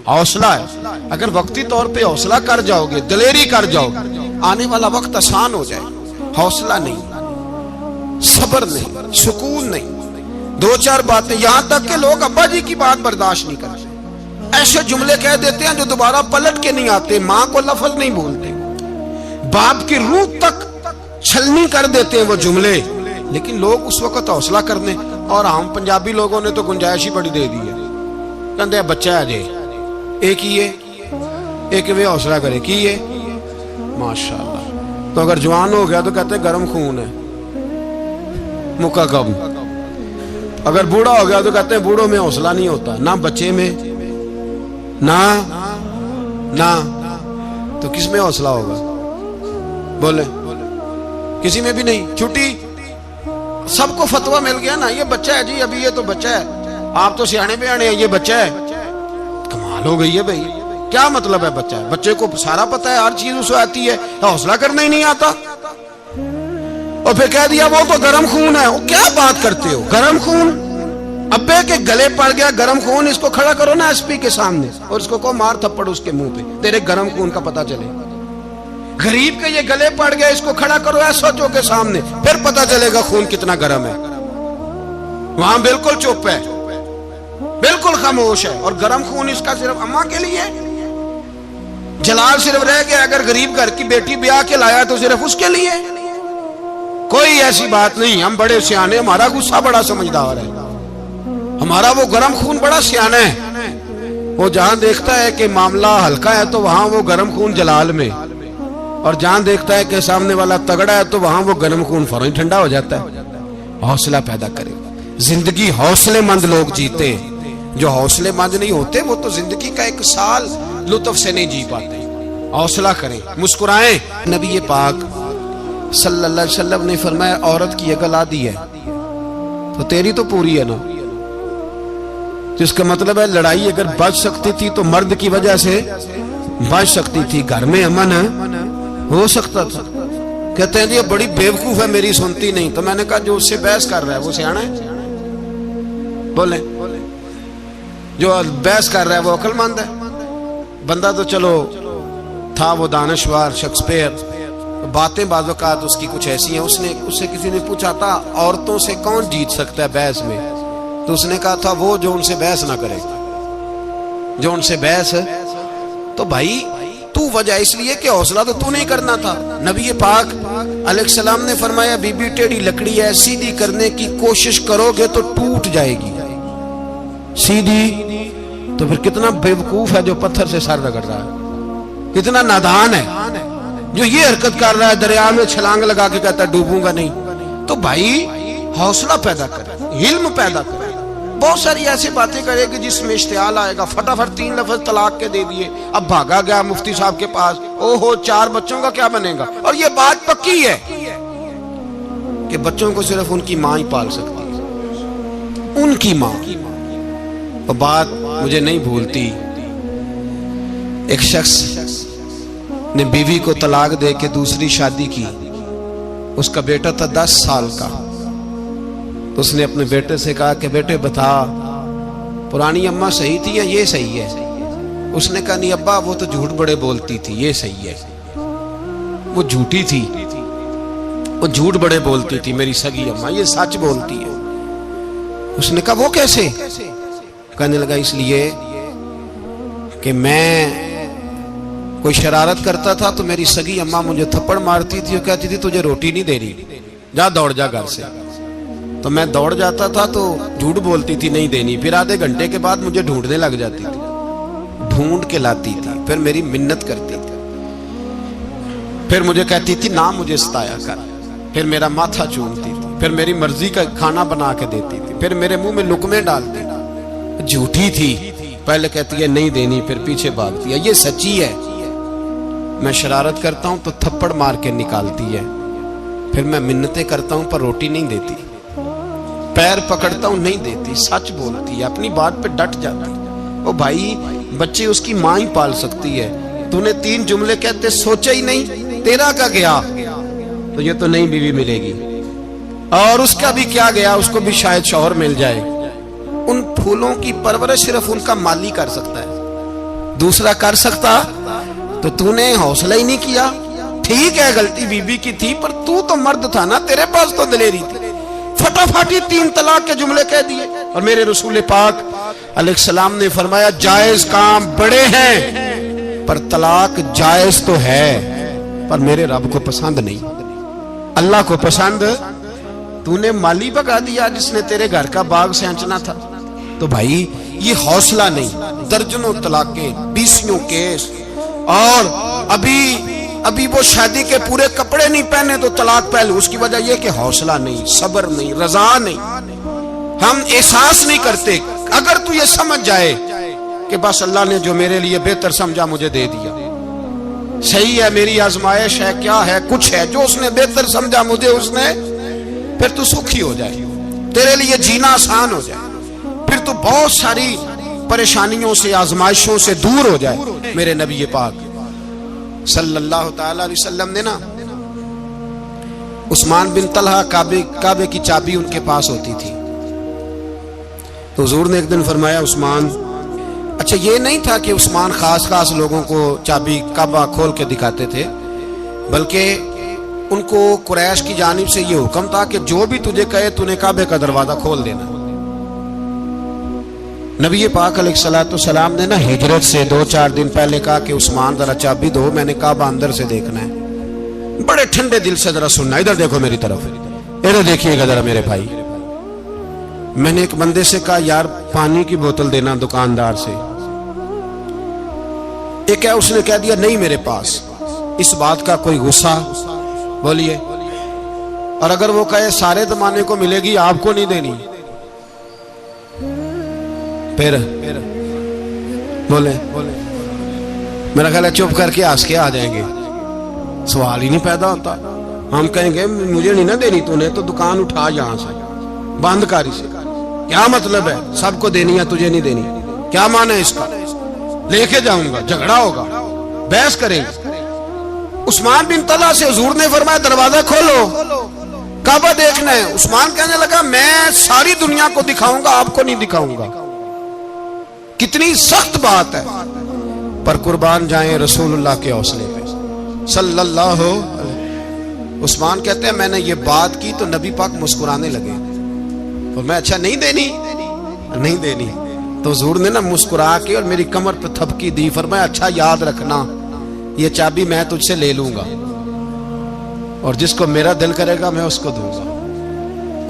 حوصلہ ہے. اگر وقتی طور پہ حوصلہ کر جاؤ گے, دلیری کر جاؤ گے, آنے والا وقت آسان ہو جائے. حوصلہ نہیں, صبر نہیں, سکون نہیں, دو چار باتیں, یہاں تک کہ لوگ ابا جی کی بات برداشت نہیں کرتے, ایسے جملے کہہ دیتے ہیں جو دوبارہ پلٹ کے نہیں آتے, ماں کو لفظ نہیں بولتے, باپ کی روح تک چھلنی کر دیتے ہیں وہ جملے, لیکن لوگ اس وقت حوصلہ کرنے. اور ہم پنجابی لوگوں نے تو گنجائش ہی بڑی دے دی ہے, کہتے ہیں بچہ ہے جی ایک ہی ہے, ایک وہ حوصلہ کرے کی ہے ماشاءاللہ. تو اگر جوان ہو گیا تو کہتے ہیں گرم خون ہے مکہ کب. اگر بوڑھا ہو گیا تو کہتے ہیں بوڑھوں میں حوصلہ نہیں ہوتا, نہ بچے میں نہ تو کس میں حوصلہ ہوگا بولے؟ کسی میں بھی نہیں. چھٹی سب کو فتویٰ مل گیا نا, یہ بچہ ہے جی, ابھی یہ تو بچہ ہے, آپ تو سیانے بیانے ہیں, یہ بچہ ہے. کمال ہو گئی ہے بھائی, کیا مطلب ہے بچہ ہے؟ بچے کو سارا پتہ ہے, ہر چیز اسے آتی ہے, حوصلہ کرنا ہی نہیں آتا. اور پھر کہہ دیا وہ تو گرم خون ہے. کیا بات کرتے ہو, گرم خون؟ ابے کے گلے پڑ گیا گرم خون, اس کو کھڑا کرو نا ایس پی کے سامنے اور اس کو مار تھپڑ اس کے منہ پہ, تیرے گرم خون کا پتہ چلے. غریب کے یہ گلے پڑ گیا, اس کو کھڑا کرو ایس ایچ او کے سامنے, پھر پتہ چلے گا خون کتنا گرم ہے. وہاں بالکل چپ ہے, بالکل خاموش ہے, اور گرم خون اس کا صرف اماں کے لیے. جلال صرف رہ گیا, اگر غریب گھر کی بیٹی بیاہ کے لایا تو صرف اس کے لیے. کوئی ایسی بات نہیں, ہم بڑے سیانے, ہمارا غصہ بڑا سمجھدار ہے, ہمارا وہ گرم خون بڑا سیانا ہے. وہ جہاں دیکھتا ہے کہ معاملہ ہلکا ہے تو وہاں وہ گرم خون جلال میں, اور جہاں دیکھتا ہے کہ سامنے والا تگڑا ہے تو وہاں وہ گرم خون فوراً ٹھنڈا ہو جاتا ہے. حوصلہ پیدا کرے. زندگی حوصلے مند لوگ جیتے ہیں, جو حوصلے مند نہیں ہوتے وہ تو زندگی کا ایک سال لطف سے نہیں جی پاتے. حوصلہ کریں, مسکرائیں. نبی پاک صلی اللہ علیہ وسلم نے فرمایا عورت کی اگر آدھی ہے تو تیری تو پوری ہے نا. جس کا مطلب ہے لڑائی اگر بچ سکتی تھی تو مرد کی وجہ سے بچ سکتی تھی, گھر میں امن ہو سکتا تھا. کہتے ہیں جی بڑی بیوقوف ہے میری سنتی نہیں. تو میں نے کہا جو اس سے بحث کر رہا ہے وہ سیانا ہے, بولیں جو بحث کر رہا ہے وہ عقل مند ہے. بندہ تو چلو تھا وہ دانشور شیکسپیئر, باتیں بعض اوقات اس کی کچھ ایسی ہیں. اس سے کسی نے پوچھا تھا عورتوں سے کون جیت سکتا ہے بحث میں, تو اس نے کہا تھا وہ جو ان سے بحث نہ کرے, جو ان سے بحث. تو بھائی تو وجہ اس لیے کہ حوصلہ تو نہیں کرنا تھا. نبی پاک علیہ السلام نے فرمایا بی بی ٹیڑھی لکڑی ہے, سیدھی کرنے کی کوشش کرو گے تو ٹوٹ جائے گی. سیدھی تو پھر کتنا بیوقوف ہے جو پتھر سے سر رگڑ رہا ہے, کتنا نادان ہے جو یہ حرکت کر رہا ہے, دریا میں چھلانگ لگا کے کہتا ہے ڈوبوں گا نہیں. تو بھائی حوصلہ پیدا کرے, علم پیدا کرے. بہت ساری ایسی باتیں کرے کہ جس میں اشتعال آئے گا, فٹافٹ 3 لفظ طلاق کے دے دیے, اب بھاگا گیا مفتی صاحب کے پاس, او ہو 4 بچوں کا کیا بنے گا. اور یہ بات پکی ہے کہ بچوں کو صرف ان کی ماں ہی پال سکتی ہے, ان کی ماں. اور بات مجھے نہیں بھولتی, ایک شخص نے بیوی کو طلاق دے کے دوسری شادی کی, اس کا بیٹا تھا 10 سال کا. تو اس نے اپنے بیٹے سے کہا کہ بیٹے بتا پرانی اماں صحیح تھی یا یہ صحیح ہے. اس نے کہا نہیں ابا وہ تو جھوٹ بڑے بولتی تھی, یہ صحیح ہے. وہ جھوٹی تھی, وہ جھوٹ بڑے بولتی تھی میری سگی اماں, یہ سچ بولتی ہے. اس نے کہا وہ کیسے؟ کہنے لگا اس لیے کہ میں کوئی شرارت کرتا تھا تو میری سگی اماں مجھے تھپڑ مارتی تھی اور کہتی تھی تجھے روٹی نہیں دے رہی, جا دوڑ جا گھر سے. تو میں دوڑ جاتا تھا تو جھوٹ بولتی تھی نہیں دینی, پھر آدھے گھنٹے کے بعد مجھے ڈھونڈنے لگ جاتی تھی, ڈھونڈ کے لاتی تھی, پھر میری منت کرتی تھی, پھر مجھے کہتی تھی نہ مجھے ستایا کر, پھر میرا ماتھا چومتی تھی, پھر میری مرضی کا کھانا بنا کے دیتی تھی, پھر میرے منہ میں لقمے ڈالتی. جھوٹی تھی, پہلے کہتی ہے نہیں دینی, پھر پیچھے بھاگتی ہے. یہ سچی ہے, میں شرارت کرتا ہوں تو تھپڑ مار کے نکالتی ہے, پھر میں منتیں کرتا ہوں پر روٹی نہیں دیتی, پیر پکڑتا ہوں نہیں دیتی, سچ بولتی ہے, اپنی بات پہ ڈٹ جاتی ہے. او بھائی بچے اس کی ماں ہی پال سکتی ہے, تو نے 3 جملے کہتے سوچا ہی نہیں, تیرا کا گیا تو یہ تو نئی بیوی ملے گی, اور اس کا بھی کیا گیا, اس کو بھی شاید شوہر مل جائے. ان پھولوں کی پرورش صرف ان کا مالی کر سکتا ہے, دوسرا کر سکتا تو تو نے حوصلہ ہی نہیں کیا. ٹھیک ہے غلطی بی بی کی تھی پر تو مرد تھا نا, تیرے پاس تو دلیری تھی. فٹافٹ 3 طلاق کے جملے کہہ دیے. اور میرے رسول پاک علیہ السلام نے فرمایا جائز کام بڑے ہیں پر طلاق جائز تو ہے پر میرے رب کو پسند نہیں, اللہ کو پسند. تو نے مالی بگا دیا جس نے تیرے گھر کا باغ سینچنا تھا. تو بھائی یہ حوصلہ نہیں, درجنوں طلاقیں, 20 کیس, اور ابھی وہ شادی کے پورے کپڑے نہیں پہنے تو طلاق پہلے. اس کی وجہ یہ کہ حوصلہ نہیں, صبر نہیں, رضا نہیں, ہم احساس نہیں کرتے. اگر تو یہ سمجھ جائے کہ بس اللہ نے جو میرے لیے بہتر سمجھا مجھے دے دیا, صحیح ہے, میری آزمائش ہے, کیا ہے, کچھ ہے جو اس نے بہتر سمجھا مجھے, اس نے, پھر تو سکھی ہو جائے, تیرے لیے جینا آسان ہو جائے, پھر تو بہت ساری پریشانیوں سے, آزمائشوں سے دور ہو جائے. میرے نبی پاک صلی اللہ تعالی علیہ وسلم نے نا عثمان بن طلحہ, کعبے کی چابی ان کے پاس ہوتی تھی. تو حضور نے ایک دن فرمایا عثمان, اچھا یہ نہیں تھا کہ عثمان خاص لوگوں کو چابی کعبہ کھول کے دکھاتے تھے, بلکہ ان کو قریش کی جانب سے یہ حکم تھا کہ جو بھی تجھے کہے تو نے کعبے کا دروازہ کھول دینا. نبی پاک علیہ الصلوۃ والسلام نے نا ہجرت سے 2-4 دن پہلے کہا کہ عثمان ذرا چابی دو, میں نے کعبہ اندر سے دیکھنا ہے. بڑے ٹھنڈے دل سے ذرا سننا, ادھر دیکھو میری طرف, ادھر دیکھیے گا ذرا میرے بھائی. میں نے ایک بندے سے کہا یار پانی کی بوتل دینا دکاندار سے, ایک ہے اس نے کہہ دیا نہیں میرے پاس. اس بات کا کوئی غصہ بولیے, اور اگر وہ کہے سارے زمانے کو ملے گی آپ کو نہیں دینی, پھر بولے میرا خیال ہے چپ کر کے ہنس کے آ جائیں گے, سوال ہی نہیں پیدا ہوتا. ہم کہیں گے مجھے نہیں نہ دینی, تو نے تو دکان اٹھا یہاں سے, بند کاری سے. کیا مطلب ہے سب کو دینی ہے تجھے نہیں دینی, کیا معنی ہے اس کا؟ لے کے جاؤں گا, جھگڑا ہوگا, بحث کریں گے. عثمان بن طلحہ سے حضور نے فرمایا دروازہ کھولو, کعبہ دیکھنا ہے. عثمان کہنے لگا میں ساری دنیا کو دکھاؤں گا, آپ کو نہیں دکھاؤں گا. کتنی سخت بات ہے, پر قربان جائیں رسول اللہ کے حوصلے پہ صلی اللہ علیہ. عثمان کہتے ہیں میں نے یہ بات کی تو نبی پاک مسکرانے لگے, اور میں اچھا نہیں دینی. تو حضور نے نا مسکرا کے اور میری کمر پہ تھپکی دی, فرمایا اچھا یاد رکھنا یہ چابی میں تجھ سے لے لوں گا, اور جس کو میرا دل کرے گا میں اس کو دوں گا.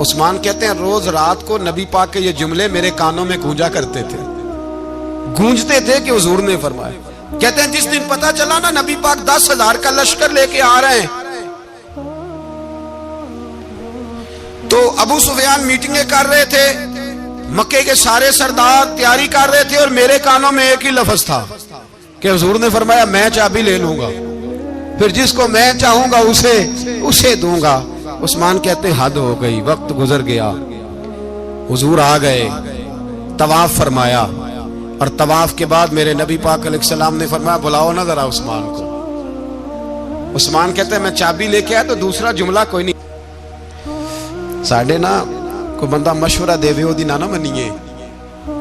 عثمان کہتے ہیں روز رات کو نبی پاک کے یہ جملے میرے کانوں میں گونجتے تھے کہ حضور نے فرمایا. کہتے ہیں جس دن پتا چلا نا نبی پاک 10,000 کا لشکر لے کے آ رہے ہیں, تو ابو سفیان میٹنگیں کر رہے تھے, مکے کے سارے سردار تیاری کر رہے تھے, اور میرے کانوں میں ایک ہی لفظ تھا کہ حضور نے فرمایا میں چابی لے لوں گا, پھر جس کو میں چاہوں گا اسے دوں گا. عثمان کہتے ہیں حد ہو گئی, وقت گزر گیا, حضور آ گئے, طواف فرمایا, اور طواف کے بعد میرے نبی پاک علیہ السلام نے فرمایا بلاؤ نا ذرا عثمان کو. عثمان کہتے ہیں میں چابی لے کے آیا تو دوسرا جملہ کوئی نہیں. ساڑھے نا کوئی بندہ مشورہ دے وہ دی نہ منیے,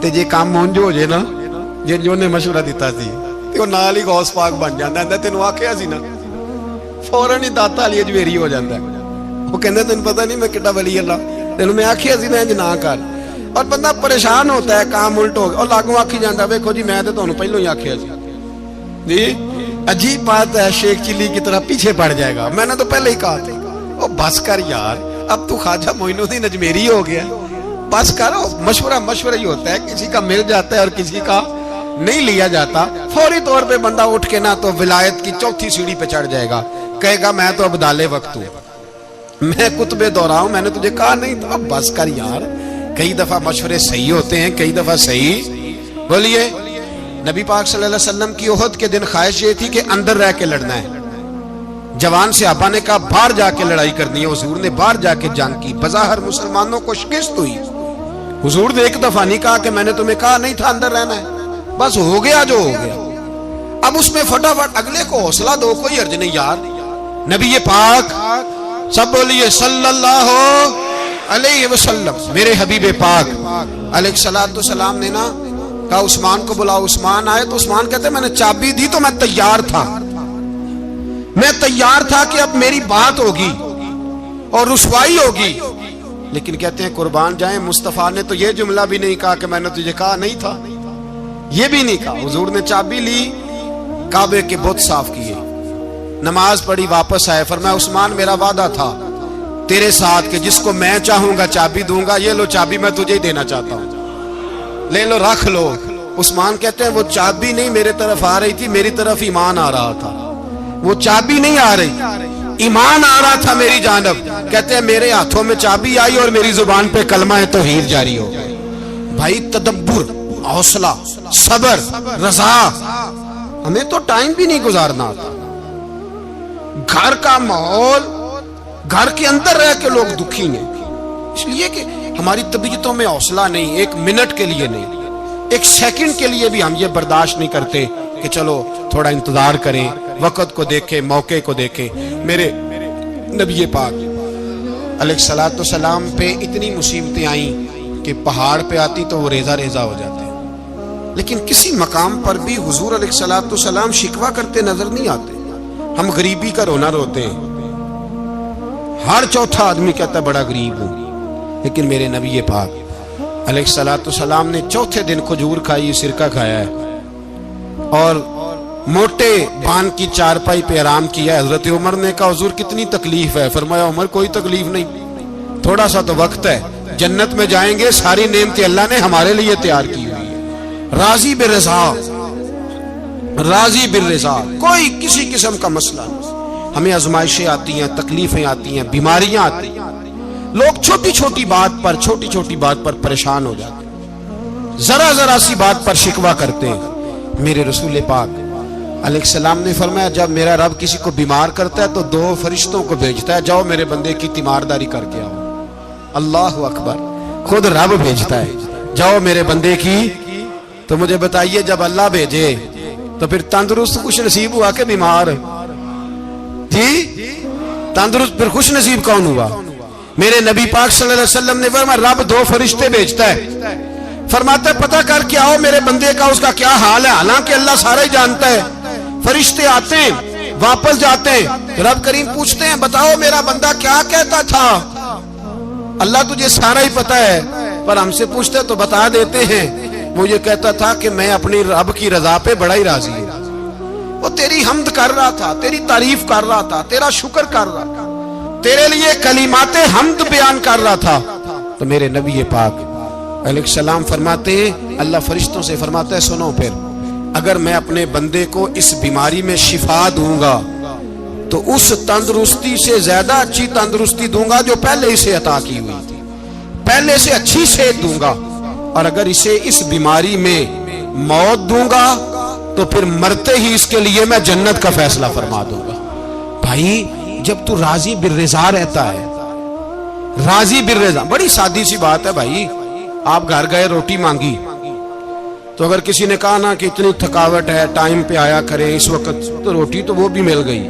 تے جے کام مونج ہو جائے نا جو نے مشورہ دیتا سی تے وہ نال ہی غوث پاک بن جاتا ہے. تینوں آکھیا سی نا فوراً ہی داتا علی اجمیری ہو جاتا ہے. وہ کہندے تینوں پتہ نہیں میں کڈا ولی اللہ, تینوں میں آکھیا سی نا انج نہ کر, اور بندہ پریشان ہوتا ہے, کام الٹ ہو گیا, اور لاگوں آکھی جاندا ویکھو جی میں تے تانوں پہلوں ہی آکھیا سی. جی عجیب بات ہے, شیخ چلی کی طرح پیچھے پڑ جائے گا, میں نے تو پہلے ہی کہا تھا. او بس کر یار, اب تو خواجہ معین الدین اجمیری ہو گیا, بس کرو. مشورہ ہی ہوتا ہے, کسی کا مل جاتا ہے اور کسی کا نہیں لیا جاتا. فوری طور پہ بندہ اٹھ کے نہ تو ولایت کی 4تھی سیڑھی پہ چڑھ جائے گا, کہے گا میں تو ابدال وقت ہوں, میں کتب دورہ ہوں, میں نے تجھے کہا نہیں تو. اب بس کر یار, کئی دفعہ مشورے صحیح ہوتے ہیں, کئی دفعہ صحیح. بولیے نبی پاک صلی اللہ علیہ وسلم کی احد کے دن خواہش یہ تھی کہ اندر رہ کے لڑنا ہے. جوان صحابہ نے کہا باہر جا کے لڑائی کرنی ہے. حضور نے باہر جا کے جنگ کی, بظاہر مسلمانوں کو شکست ہوئی. حضور نے ایک دفعہ نہیں کہا کہ میں نے تمہیں کہا نہیں تھا اندر رہنا ہے, بس ہو گیا جو ہو گیا. اب اس میں فٹافٹ اگلے کو حوصلہ دو, کوئی حرج نہیں یار. نبی پاک سب بولیے صلی اللہ علیہ وسلم, میرے حبیب پاک علیہ الصلوۃ والسلام نے نا کہا عثمان کو بلاؤ. عثمان آئے تو عثمان کہتے ہیں میں نے چابی دی تو میں تیار تھا, میں تیار تھا کہ اب میری بات ہوگی اور رسوائی ہوگی. لیکن کہتے ہیں قربان جائیں مصطفیٰ نے تو یہ جملہ بھی نہیں کہا کہ میں نے تجھے کہا نہیں تھا, یہ بھی نہیں کہا. حضور نے چابی لی, کعبے کے بت صاف کیے, نماز پڑھی, واپس آئے. فرمایا عثمان میرا وعدہ تھا تیرے ساتھ کہ جس کو میں چاہوں گا چابی دوں گا, یہ لو چابی میں تجھے ہی دینا چاہتا ہوں, لے لو رکھ لو. عثمان کہتے ہیں وہ چابی نہیں میرے طرف آ رہی تھی, میری طرف ایمان آ رہا تھا. وہ چابی نہیں آ رہی, ایمان آ رہا تھا میری جانب. کہتے ہیں میرے ہاتھوں میں چابی آئی اور میری زبان پہ کلمہ توحید جاری ہو گئی. بھائی تدبر, حوصلہ, صبر, رضا. ہمیں تو ٹائم بھی نہیں گزارنا آتا. گھر کا ماحول, گھر کے اندر رہ کے لوگ دکھی ہیں, اس لیے کہ ہماری طبیعتوں میں حوصلہ نہیں. ایک منٹ کے لیے نہیں, ایک سیکنڈ کے لیے بھی ہم یہ برداشت نہیں کرتے کہ چلو تھوڑا انتظار کریں, وقت کو دیکھیں, موقع کو دیکھیں. میرے نبی پاک علیہ الصلوۃ والسلام پہ اتنی مصیبتیں آئیں کہ پہاڑ پہ آتی تو وہ ریزہ ریزہ ہو جاتے, لیکن کسی مقام پر بھی حضور علیہ الصلوۃ والسلام شکوہ کرتے نظر نہیں آتے. ہم غریبی کا رونا روتے ہیں, ہر چوتھا آدمی کہتا ہے بڑا غریب ہوں, لیکن میرے نبی پاک علیہ الصلوۃ والسلام نے چوتھے دن کھجور کھائی, سرکہ کھایا ہے اور موٹے بان کی چارپائی پہ آرام کیا. حضرت عمر نے کہا حضور کتنی تکلیف ہے؟ فرمایا عمر کوئی تکلیف نہیں, تھوڑا سا تو وقت ہے, جنت میں جائیں گے, ساری نعمتیں اللہ نے ہمارے لیے تیار کی ہوئی ہے. راضی بالرضا, راضی بالرضا, کوئی کسی قسم کا مسئلہ نہیں. ہمیں آزمائشیں آتی ہیں, تکلیفیں آتی ہیں, بیماریاں آتی ہیں, لوگ چھوٹی چھوٹی بات پر پریشان ہو جاتے ہیں, ذرا ذرا سی بات پر شکوہ کرتے ہیں. میرے رسول پاک علیہ السلام نے فرمایا جب میرا رب کسی کو بیمار کرتا ہے تو 2 فرشتوں کو بھیجتا ہے, جاؤ میرے بندے کی تیمارداری کر کے آؤ. اللہ اکبر, خود رب بھیجتا ہے, جاؤ میرے بندے کی. تو مجھے بتائیے جب اللہ بھیجے تو پھر تندرست خوش نصیب ہوا کہ بیمار؟ جی تندرست پھر خوش نصیب کون ہوا؟ میرے نبی پاک صلی اللہ علیہ وسلم نے فرمایا رب 2 فرشتے بھیجتا ہے, فرماتا ہے پتہ کر کے آؤ میرے بندے کا اس کا کیا حال ہے, حالانکہ اللہ سارا ہی جانتا ہے. فرشتے آتے ہیں, واپس جاتے ہیں, رب کریم پوچھتے ہیں بتاؤ میرا بندہ کیا کہتا تھا؟ اللہ تجھے سارا ہی پتہ ہے, پر ہم سے پوچھتے تو بتا دیتے ہیں. وہ یہ کہتا تھا کہ میں اپنی رب کی رضا پہ بڑا ہی راضی ہوں. وہ تیری حمد کر رہا تھا, تیری تعریف کر رہا تھا, تیرا شکر کر رہا تھا, تیرے لیے کلمات حمد بیان کر رہا تھا. تو میرے نبی پاک علیہ السلام فرماتے ہیں, اللہ فرشتوں سے فرماتا ہے سنو پھر اگر میں اپنے بندے کو اس بیماری میں شفا دوں گا تو اس تندرستی سے زیادہ اچھی تندرستی دوں گا جو پہلے اسے عطا کی ہوئی تھی, پہلے سے اچھی صحت دوں گا. اور اگر اسے اس بیماری میں موت دوں گا تو پھر مرتے ہی اس کے لیے میں جنت کا فیصلہ فرما دوں گا. بھائی جب تو راضی بالرضا رہتا ہے, راضی بالرضا, بڑی سادی سی بات ہے بھائی. آپ گھر گئے روٹی مانگی تو اگر کسی نے کہا نا کہ اتنی تھکاوٹ ہے ٹائم پہ آیا کرے اس وقت, تو روٹی تو وہ بھی مل گئی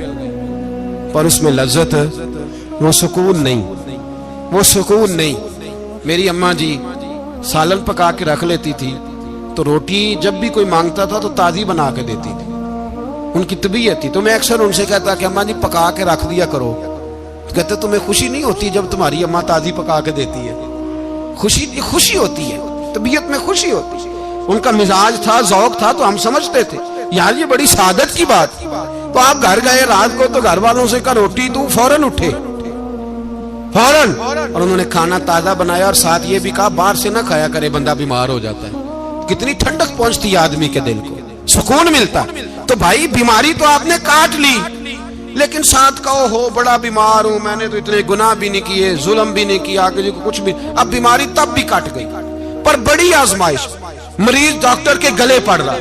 پر اس میں لذت, وہ سکون نہیں, وہ سکون نہیں. میری اماں جی سالن پکا کے رکھ لیتی تھی تو روٹی جب بھی کوئی مانگتا تھا تو تازی بنا کے دیتی تھی, ان کی طبیعت تھی. تو میں اکثر ان سے کہتا کہ اماں جی پکا کے رکھ دیا کرو. کہتے تمہیں خوشی نہیں ہوتی جب تمہاری اماں تازی پکا کے دیتی ہے؟ خوشی ہوتی ہے, طبیعت میں خوشی ہوتی ہے. ان کا مزاج تھا, ذوق تھا, تو ہم سمجھتے تھے یار یہ بڑی سعادت کی بات. تو آپ گھر گئے رات کو تو گھر والوں سے کہا روٹی, تو فوراً اٹھے فوراً, اور انہوں نے کھانا تازہ بنایا اور ساتھ یہ بھی کہا باہر سے نہ کھایا کرے بندہ بیمار ہو جاتا ہے. کتنی ٹھنڈک پہنچتی ہے آدمی کے دل کو, سکون ملتا. تو بھائی بیماری تو آپ نے کاٹ لی, لیکن ساتھ کہو ہو بڑا بیمار ہوں, میں نے تو اتنے گناہ بھی نہیں کیے, ظلم بھی نہیں کیا, کچھ بھی. اب بیماری تب بھی کٹ گئی, پر بڑی آزمائش. مریض ڈاکٹر کے گلے پڑ رہا,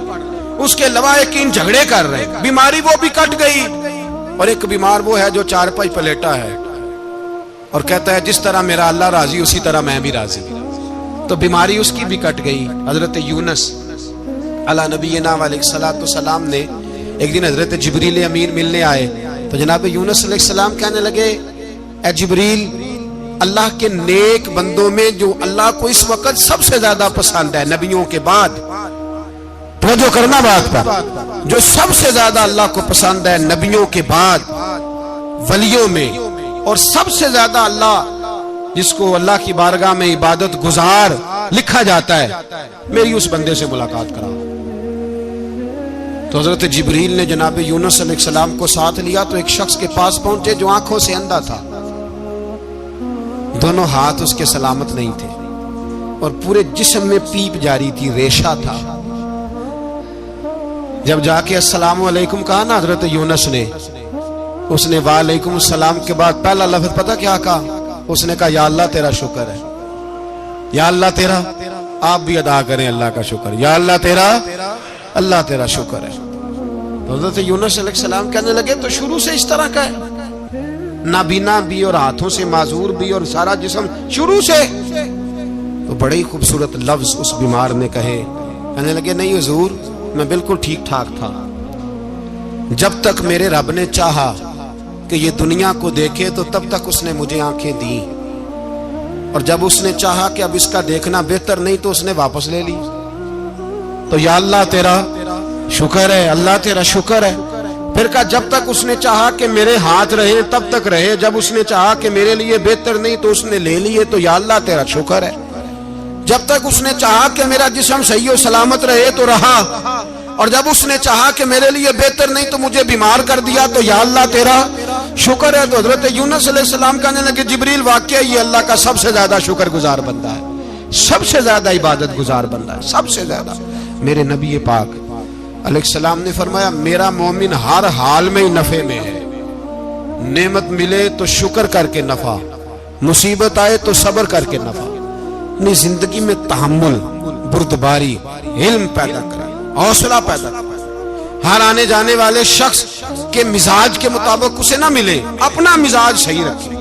اس کے لواحقین جھگڑے کر رہے, بیماری وہ بھی کٹ گئی. اور ایک بیمار وہ ہے جو چارپائی پلیٹا ہے اور کہتا ہے جس طرح میرا اللہ راضی اسی طرح میں بھی راضی. تو بیماری اس کی بھی کٹ گئی. حضرت یونس علی نبینا علیہ الصلوۃ والسلام نے ایک دن حضرت جبریل امین ملنے آئے تو جناب یونس علیہ السلام کہنے لگے اے جبریل, اللہ کے نیک بندوں میں جو اللہ کو اس وقت سب سے زیادہ پسند ہے نبیوں کے بعد, توجہ کرنا بات پر، جو سب سے زیادہ اللہ کو پسند ہے نبیوں کے بعد ولیوں میں، اور سب سے زیادہ اللہ جس کو اللہ کی بارگاہ میں عبادت گزار لکھا جاتا ہے، میری اس بندے سے ملاقات کراؤ۔ تو حضرت جبریل نے جناب یونس علیہ السلام کو ساتھ لیا تو ایک شخص کے پاس پہنچے جو آنکھوں سے اندھا تھا، دونوں ہاتھ اس کے سلامت نہیں تھے اور پورے جسم میں پیپ جاری تھی، ریشہ تھا۔ جب جا کے السلام علیکم کہا نا حضرت یونس نے، اس نے وعلیکم السلام کے بعد پہلا لفظ پتہ کیا کہا؟ اس نے کہا یا اللہ تیرا شکر ہے، یا اللہ تیرا، آپ بھی ادا کریں اللہ کا شکر، یا اللہ تیرا، اللہ تیرا شکر ہے۔ تو حضرت یونس علیہ السلام کہنے لگے تو شروع سے اس طرح کا ہے، نابینا بھی اور ہاتھوں سے معذور بھی اور سارا جسم شروع سے؟ تو بڑے ہی خوبصورت لفظ اس بیمار نے کہے، کہنے لگے نہیں حضور میں بالکل ٹھیک ٹھاک تھا، جب تک میرے رب نے چاہا کہ یہ دنیا کو دیکھے تو تب تک اس نے مجھے آنکھیں دی، اور جب اس نے چاہا کہ اب اس کا دیکھنا بہتر نہیں تو اس نے واپس لے لی۔ تو یا اللہ تیرا شکر ہے، اللہ تیرا شکر ہے۔ پھر کہا جب تک اس نے چاہا کہ میرے ہاتھ رہے تب تک رہے، جب اس نے چاہا کہ میرے لیے بہتر نہیں تو اس نے لے لیے، تو یا اللہ تیرا شکر ہے۔ جب تک اس نے چاہا کہ میرا جسم صحیح و سلامت رہے تو رہا، اور جب اس نے چاہا کہ میرے لیے بہتر نہیں تو مجھے بیمار کر دیا، تو یا اللہ تیرا شکر ہے۔ تو حضرت یونس علیہ السلام کہنے لگے جبریل واقعی یہ اللہ کا سب سے زیادہ شکر گزار بندہ ہے، سب سے زیادہ عبادت گزار بندہ ہے، سب سے زیادہ۔ میرے نبی پاک علیہ السلام نے فرمایا میرا مومن ہر حال میں نفع میں ہے، نعمت ملے تو شکر کر کے نفع، مصیبت آئے تو صبر کر کے نفع، اپنی زندگی میں تحمل، بردباری، علم پیدا کرے، حوصلہ پیدا کرے۔ ہر آنے جانے والے شخص کے مزاج کے مطابق اسے نہ ملے، اپنا مزاج صحیح رکھے،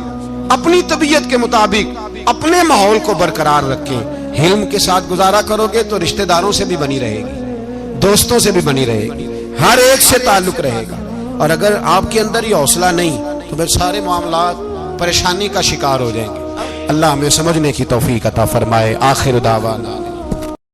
اپنی طبیعت کے مطابق اپنے ماحول کو برقرار رکھیں۔ علم کے ساتھ گزارا کرو گے تو رشتہ داروں سے بھی بنی رہے گی، دوستوں سے بھی بنی رہے گی، ہر ایک سے تعلق رہے گا۔ اور اگر آپ کے اندر یہ حوصلہ نہیں تو پھر سارے معاملات پریشانی کا شکار ہو جائیں گے۔ اللہ ہمیں سمجھنے کی توفیق عطا فرمائے۔ آخر دعوانا